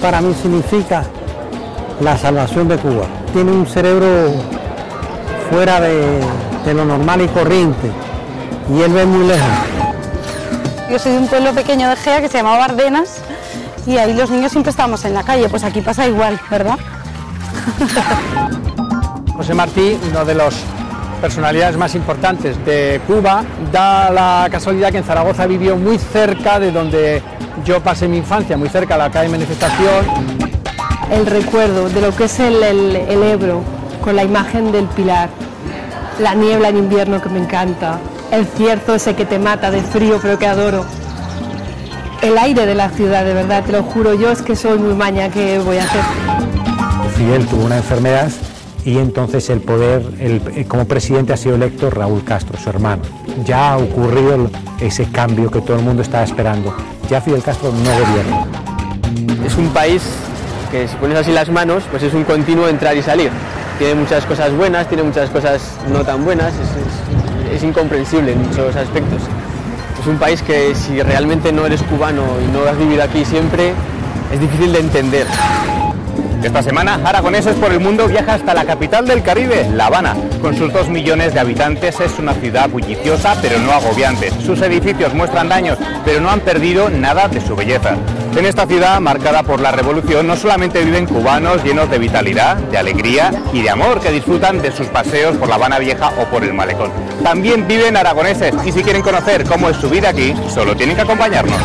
Para mí significa la salvación de Cuba. Tiene un cerebro fuera de lo normal y corriente, y él ve muy lejos. Yo soy de un pueblo pequeño de Gea que se llamaba Bardenas, y ahí los niños siempre estábamos en la calle, pues aquí pasa igual, ¿verdad? José Martí, uno de los personalidades más importantes de Cuba, da la casualidad que en Zaragoza vivió muy cerca de donde yo pasé mi infancia, muy cerca de la calle Manifestación. El recuerdo de lo que es el Ebro, con la imagen del Pilar, la niebla en invierno que me encanta, el cierzo ese que te mata de frío pero que adoro, el aire de la ciudad, de verdad, te lo juro, yo es que soy muy maña, ¿qué voy a hacer? Fidel tuvo una enfermedad y entonces el poder, como presidente ha sido electo Raúl Castro, su hermano. Ya ha ocurrido ese cambio que todo el mundo estaba esperando. Ya Fidel Castro no gobierna. Es un país que si pones así las manos, pues es un continuo entrar y salir. Tiene muchas cosas buenas, tiene muchas cosas no tan buenas, es incomprensible en muchos aspectos. Es un país que si realmente no eres cubano y no has vivido aquí siempre, es difícil de entender. Esta semana, Aragoneses por el Mundo viaja hasta la capital del Caribe, La Habana. Con sus 2 millones de habitantes es una ciudad bulliciosa pero no agobiante. Sus edificios muestran daños, pero no han perdido nada de su belleza. En esta ciudad, marcada por la revolución, no solamente viven cubanos llenos de vitalidad, de alegría y de amor que disfrutan de sus paseos por La Habana Vieja o por el Malecón. También viven aragoneses y si quieren conocer cómo es su vida aquí, solo tienen que acompañarnos.